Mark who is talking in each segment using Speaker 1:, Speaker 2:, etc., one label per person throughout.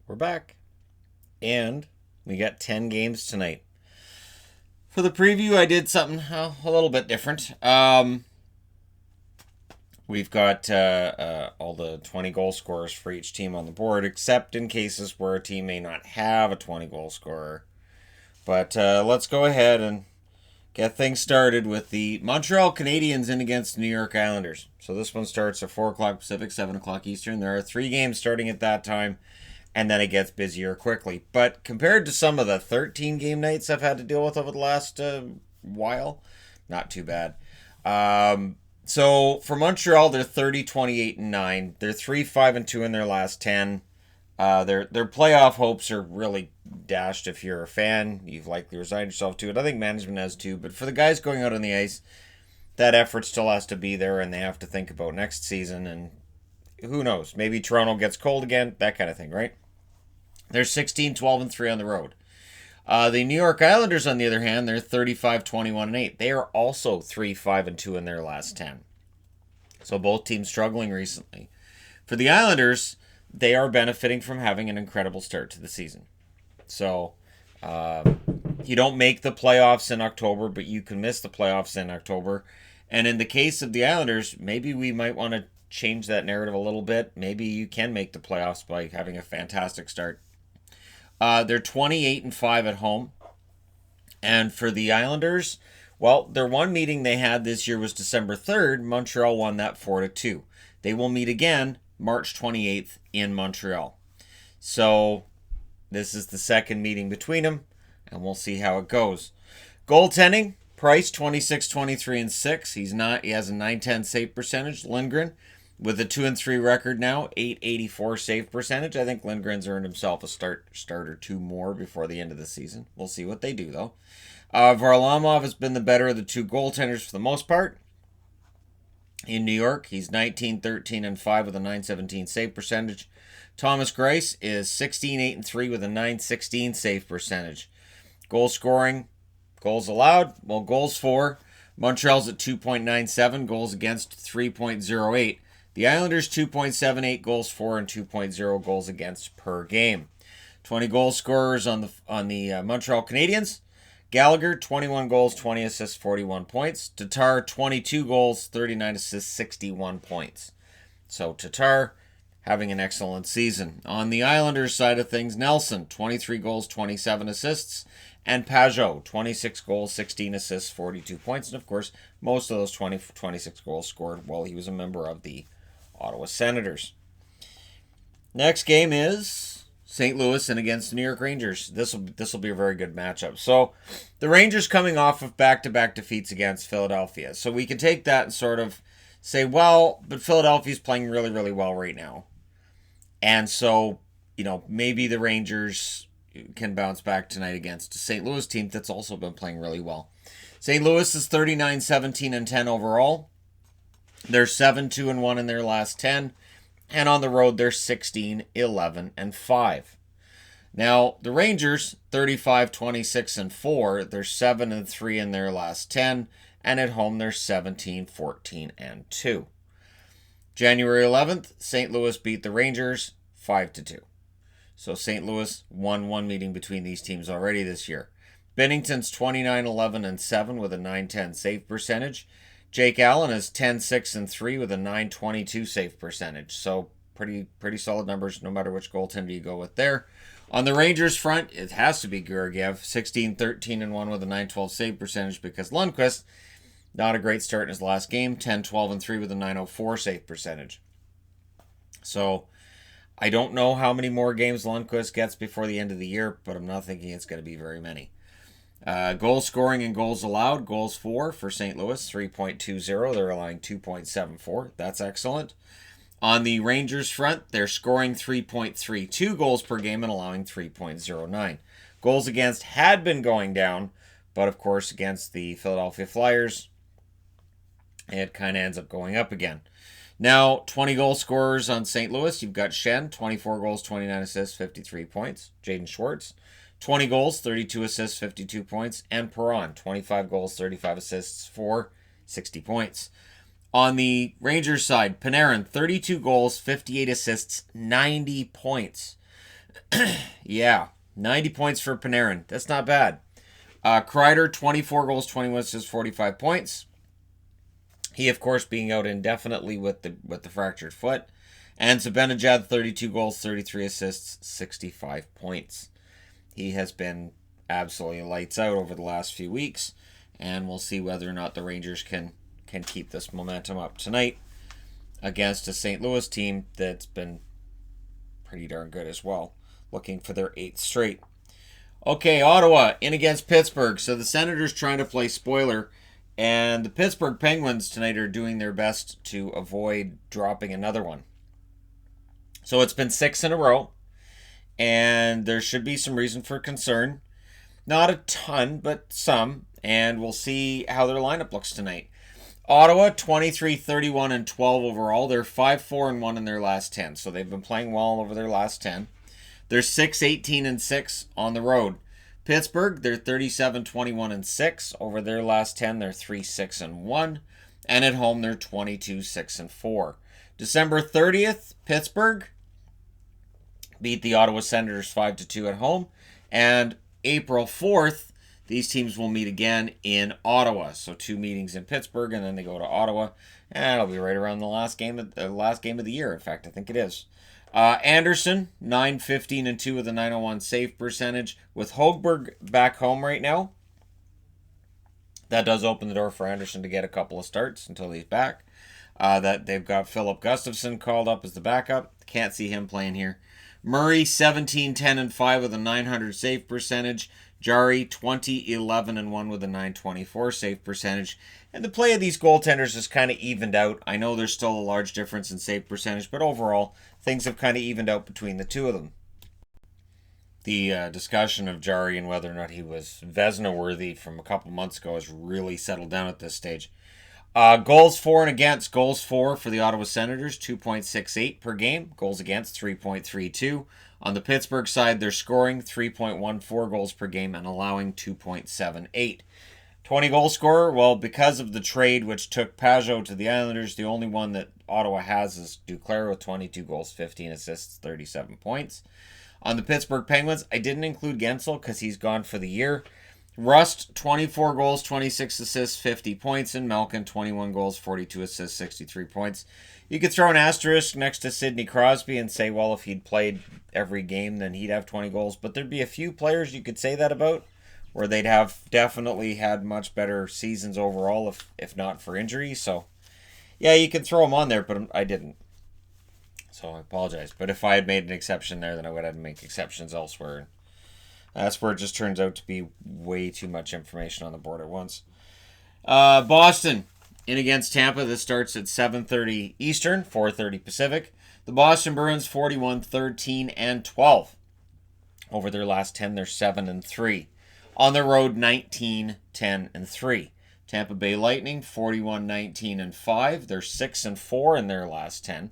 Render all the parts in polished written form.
Speaker 1: We're back. And we got 10 games tonight. For the preview, I did something a little bit different. We've got all the 20 goal scorers for each team on the board, except in cases where a team may not have a 20 goal scorer. But let's go ahead and get things started with the Montreal Canadiens in against the New York Islanders. So this one starts at 4 o'clock Pacific, 7 o'clock Eastern. There are 3 games starting at that time, and then it gets busier quickly. But compared to some of the 13 game nights I've had to deal with over the last while, not too bad. So for Montreal, they're 30, 28, and 9. They're 3, 5, and 2 in their last 10. Their playoff hopes are really dashed if you're a fan. You've likely resigned yourself to it. I think management has too. But for the guys going out on the ice, that effort still has to be there, and they have to think about next season. And who knows? Maybe Toronto gets cold again, that kind of thing, right? They're 16, 12, and 3 on the road. The New York Islanders, on the other hand, they're 35, 21, and 8. They are also 3, 5, and 2 in their last 10. So both teams struggling recently. For the Islanders, they are benefiting from having an incredible start to the season. So you don't make the playoffs in October, but you can miss the playoffs in October. And in the case of the Islanders, maybe we might want to change that narrative a little bit. Maybe you can make the playoffs by having a fantastic start. They're 28 and 5 at home. And for the Islanders, well, their one meeting they had this year was December 3rd. Montreal won that 4-2. They will meet again March 28th in Montreal. So this is the second meeting between them, and we'll see how it goes. Goaltending, Price 26, 23, and 6. He has a .910 save percentage. Lindgren with a 2-3 record now, .884 save percentage. I think Lindgren's earned himself a start or 2 more before the end of the season. We'll see what they do, though. Varlamov has been the better of the 2 goaltenders for the most part. In New York, he's 19, 13, and 5 with a .917 save percentage. Thomas Greiss is 16, 8, and 3 with a .916 save percentage. Goal scoring, goals allowed, well, goals for. Montreal's at 2.97, goals against 3.08. The Islanders 2.78 goals for and 2.0 goals against per game. 20 goal scorers on the Montreal Canadiens. Gallagher 21 goals, 20 assists, 41 points. Tatar 22 goals, 39 assists, 61 points. So Tatar having an excellent season. On the Islanders side of things, Nelson 23 goals, 27 assists. And Pajot, 26 goals, 16 assists, 42 points. And of course, most of those 26 goals scored while he was a member of the Ottawa Senators. Next game is St. Louis in against the New York Rangers. This will be a very good matchup. So the Rangers coming off of back-to-back defeats against Philadelphia. So we can take that and sort of say, well, but Philadelphia's playing really, really well right now. And so, maybe the Rangers can bounce back tonight against a St. Louis team that's also been playing really well. St. Louis is 39, 17, and 10 overall. They're 7, 2, and 1 in their last 10. And on the road, they're 16, 11, and 5. Now, the Rangers, 35, 26, and 4. They're 7 and 3 in their last 10. And at home, they're 17, 14, and 2. January 11th, St. Louis beat the Rangers 5-2. So St. Louis won one meeting between these teams already this year. Binnington's 29, 11, and 7 with a .910 save percentage. Jake Allen is 10, 6, and 3 with a .922 save percentage. So pretty solid numbers no matter which goaltender you go with there. On the Rangers front, it has to be Georgiev, 16, 13, and 1 with a .912 save percentage because Lundqvist, not a great start in his last game, 10, 12, and 3 with a .904 save percentage. So I don't know how many more games Lundqvist gets before the end of the year, but I'm not thinking it's going to be very many. Goal scoring and goals allowed. Goals for St. Louis, 3.20. They're allowing 2.74. That's excellent. On the Rangers front, they're scoring 3.32 goals per game and allowing 3.09. Goals against had been going down, but of course against the Philadelphia Flyers, it kind of ends up going up again. Now, 20 goal scorers on St. Louis. You've got Shen, 24 goals, 29 assists, 53 points. Jaden Schwartz, 20 goals, 32 assists, 52 points. And Perron, 25 goals, 35 assists for 60 points. On the Rangers side, Panarin, 32 goals, 58 assists, 90 points. Yeah, 90 points for Panarin. That's not bad. Kreider, 24 goals, 21 assists, 45 points. He, of course, being out indefinitely with the fractured foot. And Zibanejad, 32 goals, 33 assists, 65 points. He has been absolutely lights out over the last few weeks, and we'll see whether or not the Rangers can keep this momentum up tonight against a St. Louis team that's been pretty darn good as well, looking for their 8th straight. Okay, Ottawa in against Pittsburgh. So the Senators trying to play spoiler, and the Pittsburgh Penguins tonight are doing their best to avoid dropping another one. So it's been 6 in a row, and there should be some reason for concern. Not a ton, but some, and we'll see how their lineup looks tonight. Ottawa, 23, 31, and 12 overall. They're 5, 4, and 1 in their last 10, so they've been playing well over their last 10. They're 6, 18, and 6 on the road. Pittsburgh, they're 37, 21, and 6. Over their last 10, they're 3, 6, and 1. And at home, they're 22, 6, and 4. December 30th, Pittsburgh beat the Ottawa Senators 5-2 at home. And April 4th, these teams will meet again in Ottawa. So 2 meetings in Pittsburgh, and then they go to Ottawa. And it'll be right around the last game of the year. In fact, I think it is. Anderson, 9-15 and 2 with a .901 save percentage. With Hogberg back home right now, that does open the door for Anderson to get a couple of starts until he's back. That they've got Philip Gustafsson called up as the backup. Can't see him playing here. Murray, 17, 10 and 5 with a .900 save percentage. Jari, 20, 11 and 1 with a .924 save percentage. And the play of these goaltenders is kind of evened out. I know there's still a large difference in save percentage, but overall, things have kind of evened out between the two of them. The discussion of Jari and whether or not he was Vezina worthy from a couple months ago has really settled down at this stage. Goals for and against. Goals for the Ottawa Senators, 2.68 per game. Goals against, 3.32. On the Pittsburgh side, they're scoring 3.14 goals per game and allowing 2.78. 20 goal scorer, well, because of the trade which took Pajot to the Islanders, the only one that Ottawa has is Duclair with 22 goals, 15 assists, 37 points. On the Pittsburgh Penguins, I didn't include Gensel because he's gone for the year. Rust, 24 goals, 26 assists, 50 points. And Malkin, 21 goals, 42 assists, 63 points. You could throw an asterisk next to Sidney Crosby and say, well, if he'd played every game, then he'd have 20 goals. But there'd be a few players you could say that about, where they'd have definitely had much better seasons overall if not for injury. So, yeah, you can throw them on there, but I didn't. So I apologize. But if I had made an exception there, then I would have to make exceptions elsewhere. That's where it just turns out to be way too much information on the board at once. Boston in against Tampa. This starts at 7:30 Eastern, 4:30 Pacific. The Boston Bruins 41, 13, and 12. Over their last 10, they're 7 and 3. On the road, 19, 10, and 3. Tampa Bay Lightning 41, 19, and 5. They're 6 and 4 in their last 10.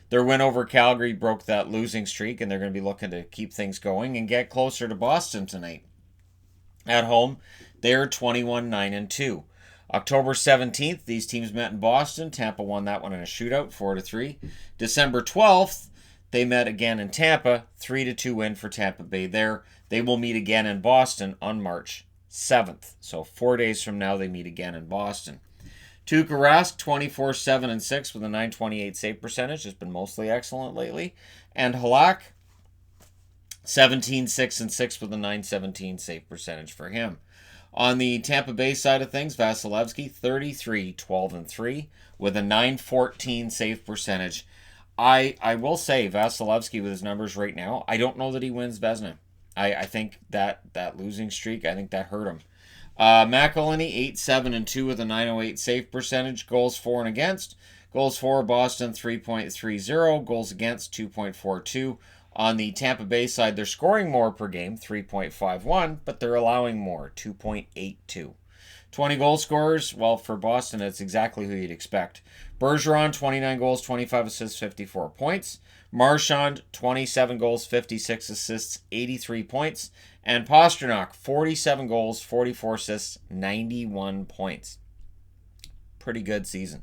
Speaker 1: Their win over Calgary broke that losing streak, and they're going to be looking to keep things going and get closer to Boston tonight. At home, they're 21, 9, and 2. October 17th, these teams met in Boston. Tampa won that one in a shootout, 4-3. December 12th, they met again in Tampa, 3-2 win for Tampa Bay there. They will meet again in Boston on March 7th. So 4 days from now, they meet again in Boston. Tuukka Rask, 24, 7, and 6 with a .928 save percentage. Has been mostly excellent lately. And Halak, 17, 6, and 6 with a .917 save percentage for him. On the Tampa Bay side of things, Vasilevsky, 33, 12, and 3 with a .914 save percentage. I will say, Vasilevsky with his numbers right now, I don't know that he wins Vezina. I think that losing streak, I think that hurt him. McElhinney, 8, 7, and 2 with a .908 save percentage. Goals for and against. Goals for Boston, 3.30. Goals against, 2.42. On the Tampa Bay side, they're scoring more per game, 3.51, but they're allowing more, 2.82. 20 goal scorers, well, for Boston, it's exactly who you'd expect. Bergeron, 29 goals, 25 assists, 54 points. Marchand, 27 goals, 56 assists, 83 points. And Pastrnak, 47 goals, 44 assists, 91 points. Pretty good season.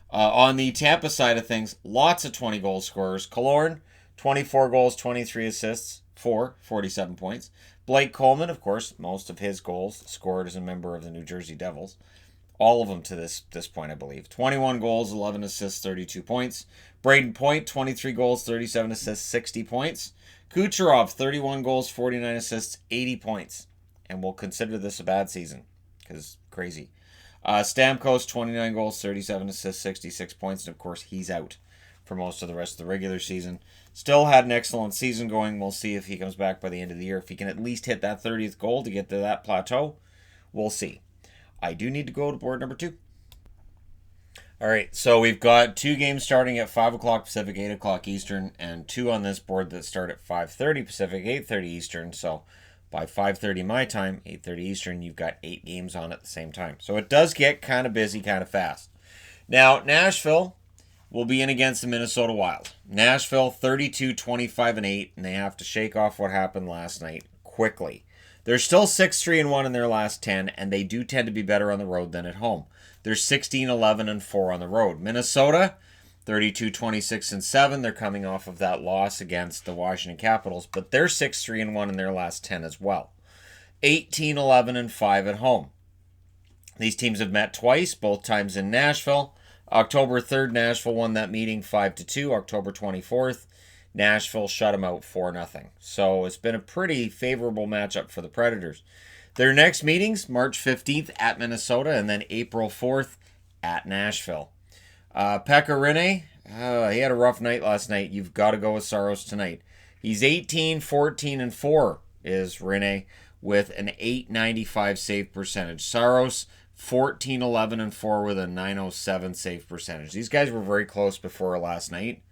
Speaker 1: On the Tampa side of things, lots of 20 goal scorers. Killorn, 24 goals, 23 assists, 47 points. Blake Coleman, of course, most of his goals scored as a member of the New Jersey Devils. All of them to this point, I believe. 21 goals, 11 assists, 32 points. Braden Point, 23 goals, 37 assists, 60 points. Kucherov, 31 goals, 49 assists, 80 points. And we'll consider this a bad season, because crazy. Stamkos, 29 goals, 37 assists, 66 points. And, of course, he's out for most of the rest of the regular season. Still had an excellent season going. We'll see if he comes back by the end of the year. If he can at least hit that 30th goal to get to that plateau, we'll see. I do need to go to board number 2. All right, so we've got 2 games starting at 5 o'clock Pacific, 8 o'clock Eastern, and 2 on this board that start at 5:30 Pacific, 8:30 Eastern. So by 5:30 my time, 8:30 Eastern, you've got 8 games on at the same time. So it does get kind of busy, kind of fast. Now, Nashville will be in against the Minnesota Wild. Nashville 32-25-8, and they have to shake off what happened last night quickly. They're still 6-3-1 in their last 10, and they do tend to be better on the road than at home. They're 16-11-4 on the road. Minnesota 32-26-7. They're coming off of that loss against the Washington Capitals, but they're 6-3-1 in their last 10 as well. 18-11-5 at home. These teams have met twice, both times in Nashville. October 3rd, Nashville won that meeting 5-2. October 24th, Nashville shut them out 4-0. So it's been a pretty favorable matchup for the Predators. Their next meetings, March 15th at Minnesota, and then April 4th at Nashville. Pekka Rinne, he had a rough night last night. You've got to go with Saros tonight. He's 18-14-4 is Rinne with an .895 save percentage. Saros 14-11-4 with a .907 save percentage. These guys were very close before last night.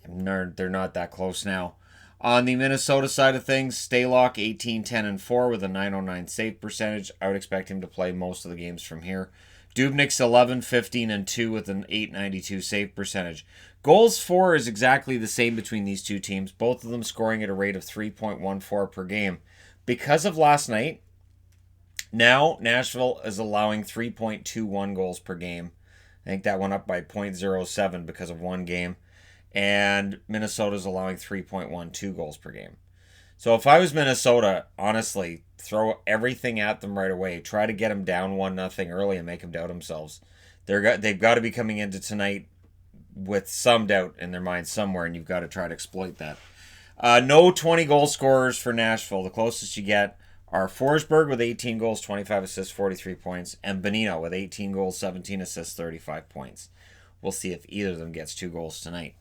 Speaker 1: They're not that close now. On the Minnesota side of things, Stalock 18-10-4 with a .909 save percentage. I would expect him to play most of the games from here. Dubnyk's 11-15-2 with an .892 save percentage. Goals for is exactly the same between these two teams, both of them scoring at a rate of 3.14 per game. Because of last night, now Nashville is allowing 3.21 goals per game. I think that went up by .07 because of one game. And Minnesota's allowing 3.12 goals per game. So if I was Minnesota, honestly, throw everything at them right away. Try to get them down 1-0 early and make them doubt themselves. They've got to be coming into tonight with some doubt in their mind somewhere, and you've got to try to exploit that. No 20-goal scorers for Nashville. The closest you get are Forsberg with 18 goals, 25 assists, 43 points, and Bonino with 18 goals, 17 assists, 35 points. We'll see if either of them gets 2 goals tonight.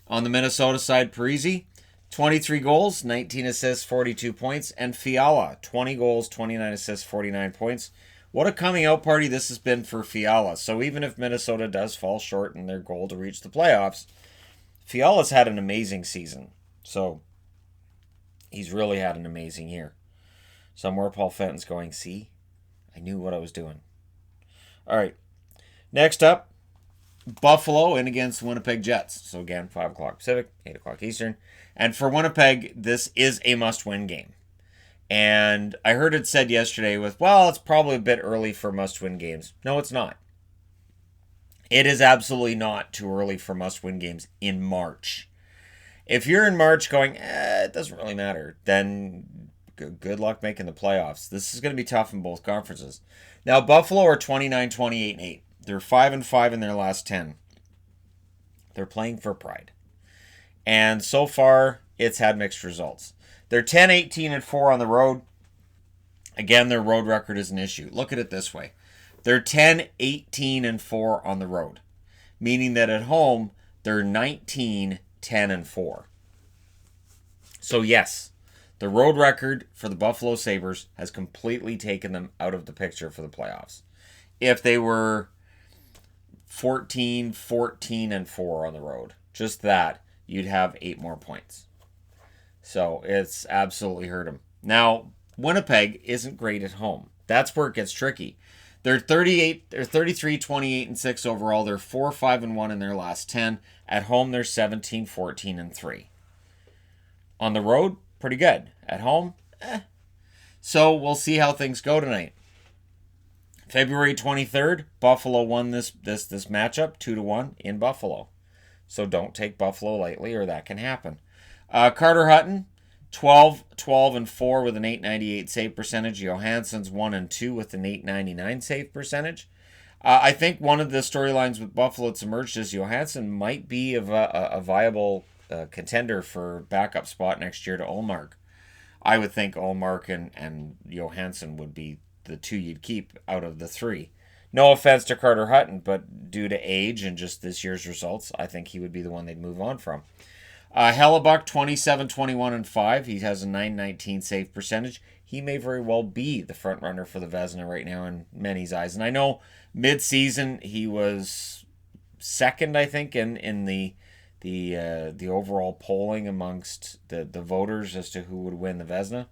Speaker 1: On the Minnesota side, Parise, 23 goals, 19 assists, 42 points, and Fiala, 20 goals, 29 assists, 49 points. What a coming out party this has been for Fiala. So even if Minnesota does fall short in their goal to reach the playoffs, Fiala's had an amazing season. So he's really had an amazing year. Somewhere Paul Fenton's going, see, I knew what I was doing. All right, next up, Buffalo in against Winnipeg Jets. So again, 5 o'clock Pacific, 8 o'clock Eastern. And for Winnipeg, this is a must-win game. And I heard it said yesterday it's probably a bit early for must-win games. No, it's not. It is absolutely not too early for must-win games in March. If you're in March going, it doesn't really matter, then good luck making the playoffs. This is going to be tough in both conferences. Now, Buffalo are 29-28-8. They're 5-5 in their last 10. They're playing for pride. And so far, it's had mixed results. They're 10-18-4 on the road. Again, their road record is an issue. Look at it this way. They're 10-18-4 on the road. Meaning that at home, they're 19-10-4. So yes, the road record for the Buffalo Sabres has completely taken them out of the picture for the playoffs. If they were 14-14-4 on the road, just that, you'd have 8 more points. So it's absolutely hurt them. Now, Winnipeg isn't great at home. That's where it gets tricky. They're 33-28-6 overall. They're 4-5-1 in their last 10. At home, they're 17-14-3. On the road, pretty good. At home, So we'll see how things go tonight. February 23rd, Buffalo won this matchup 2-1 in Buffalo. So don't take Buffalo lightly or that can happen. Carter Hutton, 12, 12, and 4 with an 898 save percentage. Johansson's 1 and 2 with an 899 save percentage. I think one of the storylines with Buffalo that's emerged is Johansson might be a viable contender for backup spot next year to Ullmark. I would think Ullmark and Johansson would be the two you'd keep out of the three. No offense to Carter Hutton, but due to age and just this year's results, I think he would be the one they'd move on from. Hellebuck, 27, 21, and 5. He has a 919 save percentage. He may very well be the front runner for the Vezina right now in many's eyes. And I know mid-season he was second, I think, in the overall polling amongst the voters as to who would win the Vezina.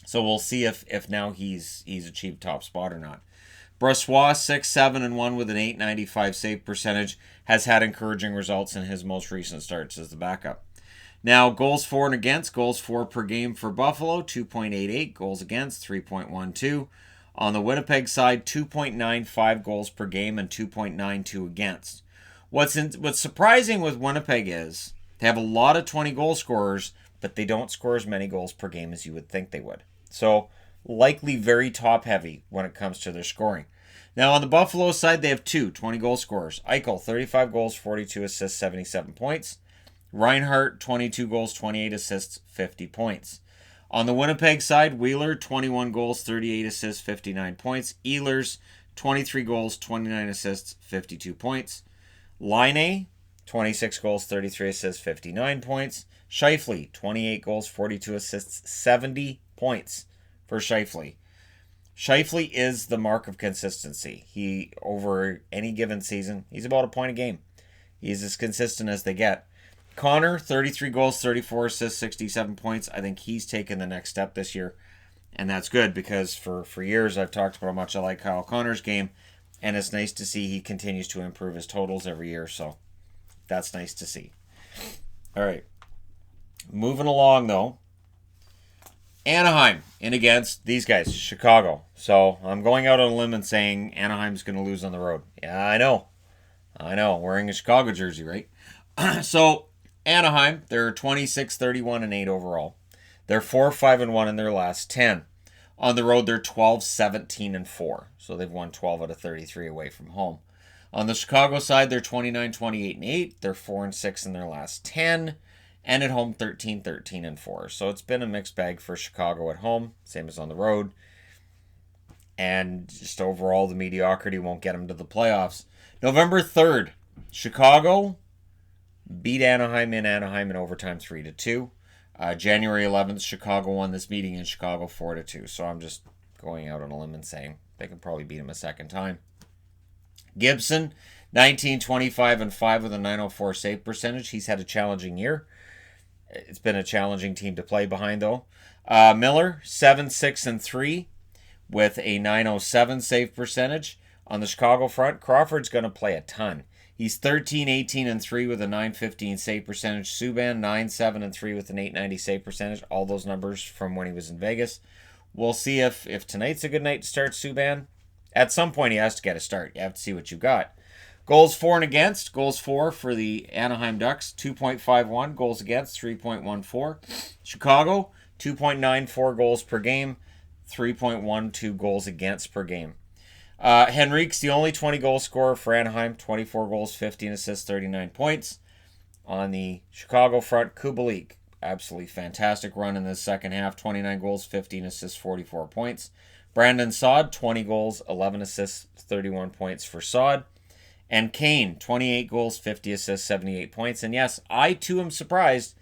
Speaker 1: So we'll see if now he's achieved top spot or not. Brossoit, 6, 7, and 1 with an 895 save percentage, has had encouraging results in his most recent starts as the backup. Now, goals for and against, goals for per game for Buffalo, 2.88, goals against, 3.12. On the Winnipeg side, 2.95 goals per game and 2.92 against. What's surprising with Winnipeg is they have a lot of 20 goal scorers, but they don't score as many goals per game as you would think they would. So, likely very top heavy when it comes to their scoring. Now on the Buffalo side, they have 20 goal scorers. Eichel, 35 goals, 42 assists, 77 points. Reinhart, 22 goals, 28 assists, 50 points. On the Winnipeg side, Wheeler, 21 goals, 38 assists, 59 points. Ehlers, 23 goals, 29 assists, 52 points. Laine, 26 goals, 33 assists, 59 points. Scheifele, 28 goals, 42 assists, 70 points for Scheifele. Scheifele is the mark of consistency. He, over any given season, he's about a point a game. He's as consistent as they get. Connor, 33 goals, 34 assists, 67 points. I think he's taken the next step this year. And that's good because for years I've talked about how much I like Kyle Connor's game. And it's nice to see he continues to improve his totals every year. So that's nice to see. All right. Moving along, though. Anaheim in against these guys, Chicago. So I'm going out on a limb and saying Anaheim's going to lose on the road. Yeah, I know. Wearing a Chicago jersey, right? So Anaheim, they're 26, 31, and 8 overall. They're 4, 5, and 1 in their last 10. On the road, they're 12, 17, and 4. So they've won 12 out of 33 away from home. On the Chicago side, they're 29, 28, and 8. They're 4 and 6 in their last 10. And at home, 13, 13, and 4. So it's been a mixed bag for Chicago at home, same as on the road. And just overall, the mediocrity won't get them to the playoffs. November 3rd, Chicago beat Anaheim in overtime 3-2. January 11th, Chicago won this meeting in Chicago 4-2. So I'm just going out on a limb and saying they can probably beat him a second time. Gibson, 19, 25, and 5 with a 904 save percentage. He's had a challenging year. It's been a challenging team to play behind, though. Miller, 7, 6, and 3 with a 907 save percentage. On the Chicago front, Crawford's going to play a ton. He's 13, 18, and 3 with a 915 save percentage. Subban, 9, 7, and 3 with an 890 save percentage. All those numbers from when he was in Vegas. We'll see if tonight's a good night to start Subban. At some point, he has to get a start. You have to see what you got. Goals for and against. Goals for the Anaheim Ducks, 2.51. Goals against, 3.14. Chicago, 2.94 goals per game, 3.12 goals against per game. Henrique's the only 20 goal scorer for Anaheim, 24 goals, 15 assists, 39 points. On the Chicago front, Kubalik, absolutely fantastic run in the second half, 29 goals, 15 assists, 44 points. Brandon Saad, 20 goals, 11 assists, 31 points for Saad. And Kane, 28 goals, 50 assists, 78 points. And yes, I too am surprised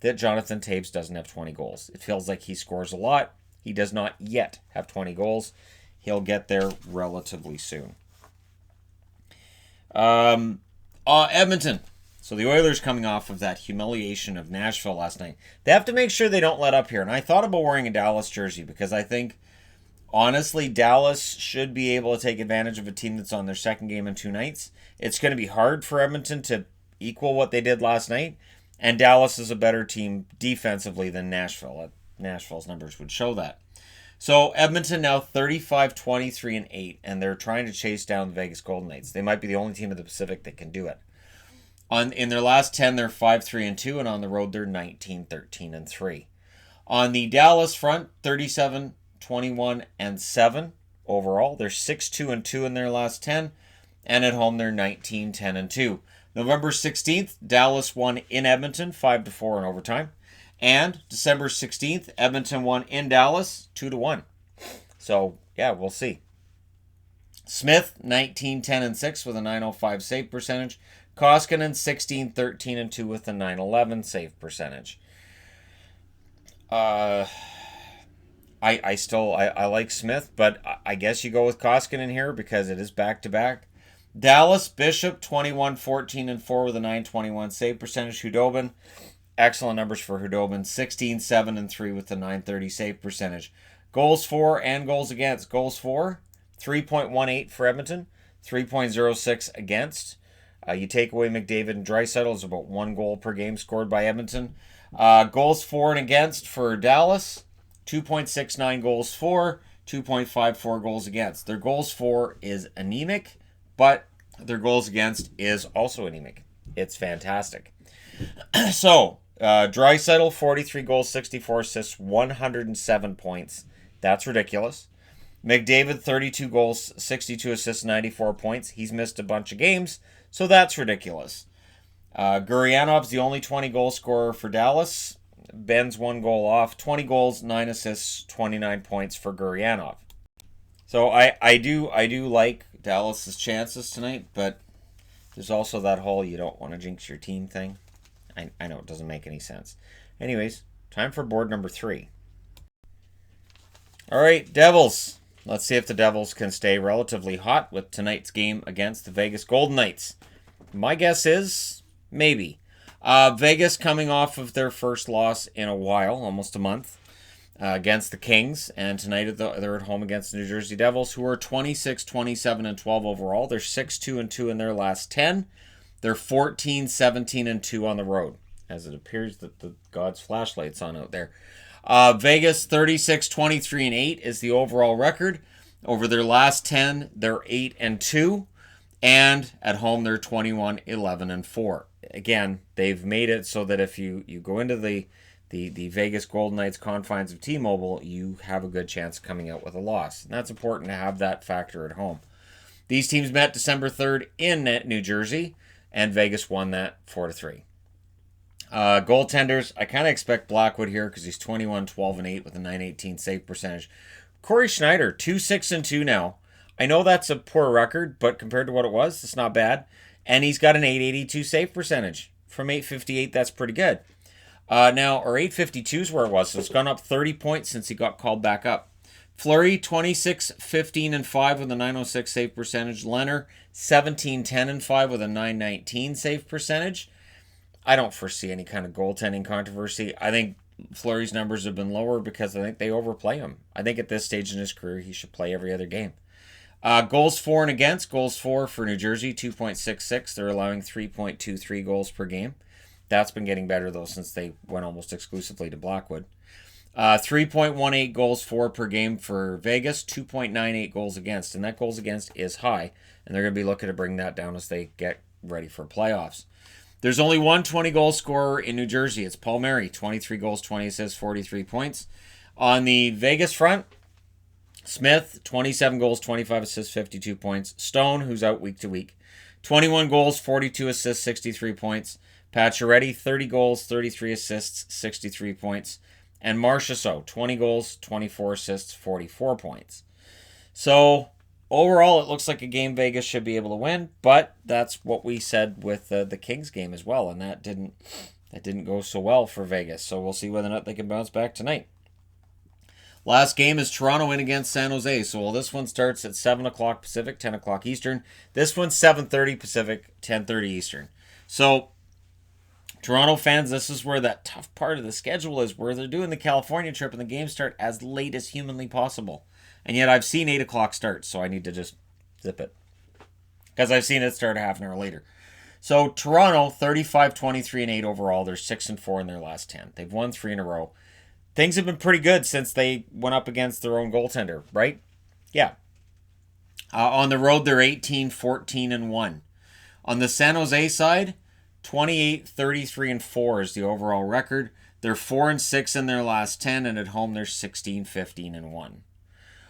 Speaker 1: that Jonathan Toews doesn't have 20 goals. It feels like he scores a lot. He does not yet have 20 goals. He'll get there relatively soon. Edmonton. So the Oilers coming off of that humiliation of Nashville last night. They have to make sure they don't let up here. And I thought about wearing a Dallas jersey because I think, honestly, Dallas should be able to take advantage of a team that's on their second game in 2 nights. It's going to be hard for Edmonton to equal what they did last night. And Dallas is a better team defensively than Nashville. Nashville's numbers would show that. So Edmonton now 35, 23, and 8. And they're trying to chase down the Vegas Golden Knights. They might be the only team in the Pacific that can do it. In their last 10, they're 5-3-2, and on the road, they're 19-13-3. On the Dallas front, 37-21-7 overall. They're 6-2-2 in their last 10, and at home, they're 19-10-2. November 16th, Dallas won in Edmonton, 5-4 in overtime. And December 16th, Edmonton won in Dallas, 2-1. So, yeah, we'll see. Smith, 19-10-6 with a .905 save percentage. Koskinen, 16-13-2 with a .911 save percentage. I like Smith, but I guess you go with Koskinen here because it is back-to-back. Dallas, Bishop, 21-14-4 with a .921 save percentage. Hudobin, excellent numbers for Hudobin, 16-7-3 with a .930 save percentage. Goals for and goals against. Goals for, 3.18 for Edmonton, 3.06 against. You take away McDavid and Draisaitl, is about 1 goal per game scored by Edmonton. Goals for and against for Dallas, 2.69 goals for, 2.54 goals against. Their goals for is anemic, but their goals against is also anemic. It's fantastic. So, Draisaitl, 43 goals, 64 assists, 107 points. That's ridiculous. McDavid, 32 goals, 62 assists, 94 points. He's missed a bunch of games, so that's ridiculous. Gurianov's the only 20 goal scorer for Dallas. Ben's 1 goal off. 20 goals, 9 assists, 29 points for Gurianov. So I do like Dallas's chances tonight, but there's also that whole you don't want to jinx your team thing. I know it doesn't make any sense. Anyways, time for board number 3. All right, Devils. Let's see if the Devils can stay relatively hot with tonight's game against the Vegas Golden Knights. My guess is maybe. Vegas coming off of their first loss in a while, almost a month, against the Kings. And tonight they're at home against the New Jersey Devils, who are 26-27-12 overall. They're 6-2-2 in their last 10. They're 14-17-2 on the road, as it appears that the God's flashlight's on out there. Vegas, 36-23-8 is the overall record. Over their last 10, they're 8-2. And at home, they're 21-11-4. Again, they've made it so that if you go into the Vegas Golden Knights confines of T-Mobile, you have a good chance of coming out with a loss. And that's important to have that factor at home. These teams met December 3rd in New Jersey, and Vegas won that 4-3. Goaltenders, I kind of expect Blackwood here because he's 21-12-8 with a .918 save percentage. Corey Schneider, 2-6-2 now. I know that's a poor record, but compared to what it was, it's not bad. And he's got an .882 save percentage. From .858, that's pretty good. Now, or .852 is where it was, so it's gone up 30 points since he got called back up. Fleury, 26-15-5 with a .906 save percentage. Leonard, 17-10-5 with a .919 save percentage. I don't foresee any kind of goaltending controversy. I think Fleury's numbers have been lower because I think they overplay him. I think at this stage in his career, he should play every other game. Goals for and against. Goals for New Jersey, 2.66. They're allowing 3.23 goals per game. That's been getting better, though, since they went almost exclusively to Blackwood. 3.18 goals for per game for Vegas, 2.98 goals against. And that goals against is high, and they're going to be looking to bring that down as they get ready for playoffs. There's only one 20-goal scorer in New Jersey. It's Paul Mary, 23 goals, 20 assists, 43 points. On the Vegas front, Smith, 27 goals, 25 assists, 52 points. Stone, who's out week to week, 21 goals, 42 assists, 63 points. Pacioretty, 30 goals, 33 assists, 63 points. And Marchessault, 20 goals, 24 assists, 44 points. So overall, it looks like a game Vegas should be able to win, but that's what we said with the Kings game as well, and that didn't go so well for Vegas. So we'll see whether or not they can bounce back tonight. Last game is Toronto in against San Jose. So this one starts at 7 o'clock Pacific, 10 o'clock Eastern. This one's 7:30 Pacific, 10:30 Eastern. So Toronto fans, this is where that tough part of the schedule is, where they're doing the California trip and the games start as late as humanly possible. And yet I've seen 8 o'clock starts, so I need to just zip it, because I've seen it start a half an hour later. So Toronto, 35-23-8 overall. They're 6-4 in their last 10. They've won 3 in a row. Things have been pretty good since they went up against their own goaltender, right? Yeah. On the road, they're 18-14-1. On the San Jose side, 28, 33, and 4 is the overall record. They're 4-6 in their last 10, and at home they're 16, 15, and 1.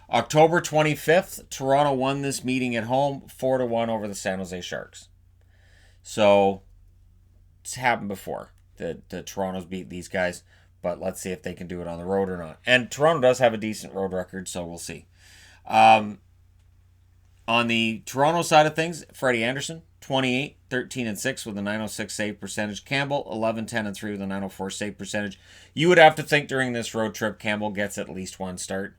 Speaker 1: October 25th, Toronto won this meeting at home 4-1 over the San Jose Sharks. So, it's happened before. The Toronto's beat these guys, but let's see if they can do it on the road or not. And Toronto does have a decent road record, so we'll see. On the Toronto side of things, Freddie Anderson, 28, 13, and 6 with a 906 save percentage. Campbell, 11, 10, and 3 with a 904 save percentage. You would have to think during this road trip, Campbell gets at least one start.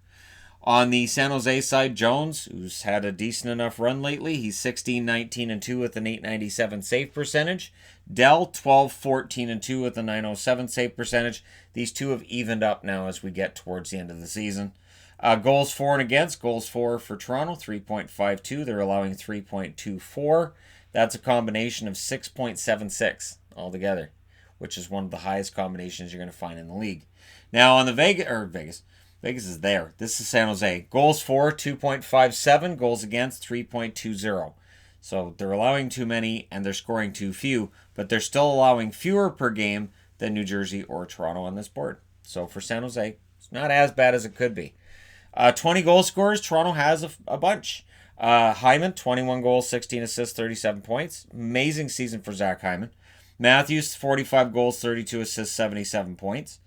Speaker 1: On the San Jose side, Jones, who's had a decent enough run lately, he's 16, 19, and 2 with an 897 save percentage. Dell, 12, 14, and 2 with a 907 save percentage. These two have evened up now as we get towards the end of the season. Goals for and against. Goals for Toronto, 3.52. They're allowing 3.24. That's a combination of 6.76 altogether, which is one of the highest combinations you're going to find in the league. Now on the Vegas is there. This is San Jose. Goals for, 2.57. Goals against, 3.20. So they're allowing too many and they're scoring too few, but they're still allowing fewer per game than New Jersey or Toronto on this board. So for San Jose, it's not as bad as it could be. 20 goal scorers, Toronto has a bunch. Hyman, 21 goals, 16 assists, 37 points. Amazing season for Zach Hyman. Matthews, 45 goals, 32 assists, 77 points.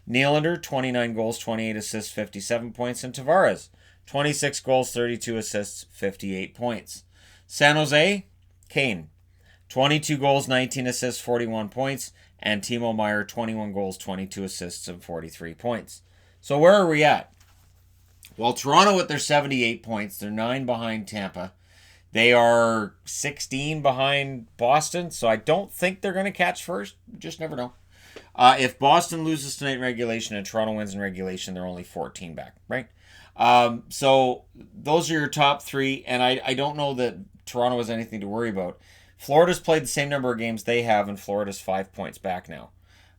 Speaker 1: Nylander, 29 goals, 28 assists, 57 points. And Tavares, 26 goals, 32 assists, 58 points. San Jose, Kane, 22 goals, 19 assists, 41 points. And Timo Meier, 21 goals, 22 assists, and 43 points. So where are we at? Well, Toronto with their 78 points, they're 9 behind Tampa. They are 16 behind Boston, so I don't think they're going to catch first. Just never know. If Boston loses tonight in regulation and Toronto wins in regulation, they're only 14 back, right? So those are your top three, and I don't know that Toronto has anything to worry about. Florida's played the same number of games they have, and Florida's 5 points back now.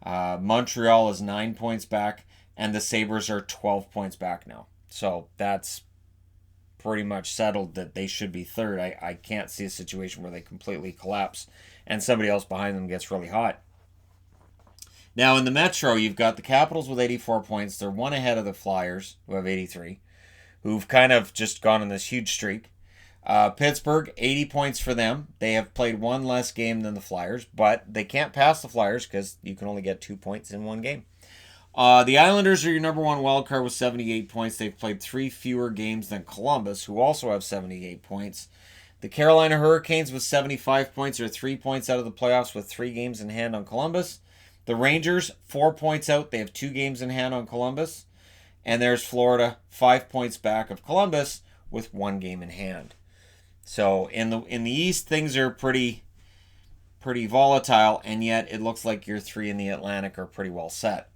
Speaker 1: Montreal is 9 points back, and the Sabres are 12 points back now. So that's pretty much settled that they should be third. I can't see a situation where they completely collapse and somebody else behind them gets really hot. Now in the Metro, you've got the Capitals with 84 points. They're one ahead of the Flyers, who have 83, who've kind of just gone on this huge streak. Pittsburgh, 80 points for them. They have played one less game than the Flyers, but they can't pass the Flyers because you can only get 2 points in one game. The Islanders are your number one wild card with 78 points. They've played 3 fewer games than Columbus, who also have 78 points. The Carolina Hurricanes with 75 points are 3 points out of the playoffs with 3 games in hand on Columbus. The Rangers, 4 points out. They have 2 games in hand on Columbus. And there's Florida, 5 points back of Columbus with 1 game in hand. So in the East, things are pretty volatile, and yet it looks like your 3 in the Atlantic are pretty well set.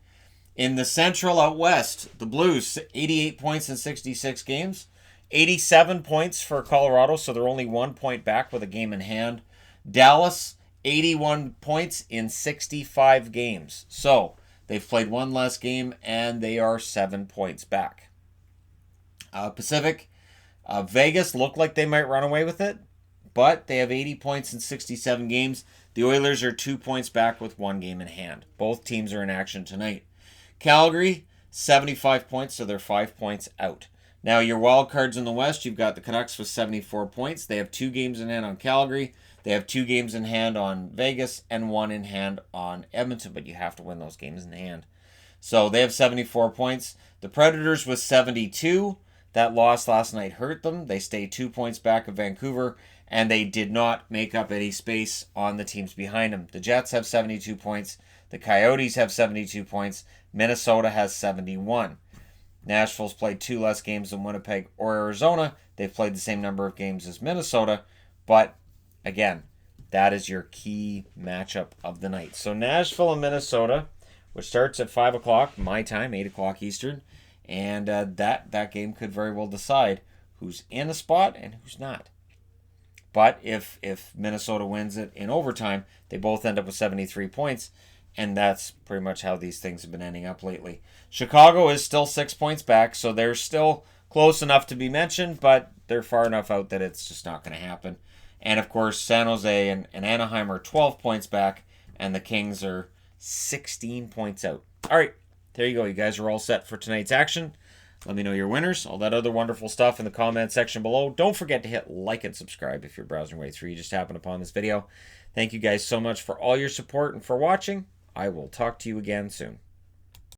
Speaker 1: In the Central out West, the Blues, 88 points in 66 games. 87 points for Colorado, so they're only 1 point back with a game in hand. Dallas, 81 points in 65 games. So they've played 1 less game, and they are 7 points back. Pacific, Vegas looked like they might run away with it, but they have 80 points in 67 games. The Oilers are 2 points back with 1 game in hand. Both teams are in action tonight. Calgary, 75 points, so they're 5 points out. Now, your wild cards in the West, you've got the Canucks with 74 points. They have 2 games in hand on Calgary. They have 2 games in hand on Vegas and 1 in hand on Edmonton, but you have to win those games in hand. So they have 74 points. The Predators with 72. That loss last night hurt them. They stay 2 points back of Vancouver, and they did not make up any space on the teams behind them. The Jets have 72 points. The Coyotes have 72 points. Minnesota has 71. Nashville's played 2 less games than Winnipeg or Arizona. They've played the same number of games as Minnesota. But, again, that is your key matchup of the night. So Nashville and Minnesota, which starts at 5 o'clock, my time, 8 o'clock Eastern. And that game could very well decide who's in a spot and who's not. But if Minnesota wins it in overtime, they both end up with 73 points. And that's pretty much how these things have been ending up lately. Chicago is still 6 points back, so they're still close enough to be mentioned, but they're far enough out that it's just not going to happen. And, of course, San Jose and Anaheim are 12 points back, and the Kings are 16 points out. All right, there you go. You guys are all set for tonight's action. Let me know your winners, all that other wonderful stuff in the comment section below. Don't forget to hit like and subscribe if you're browsing your way through. You just happened upon this video. Thank you guys so much for all your support and for watching. I will talk to you again soon.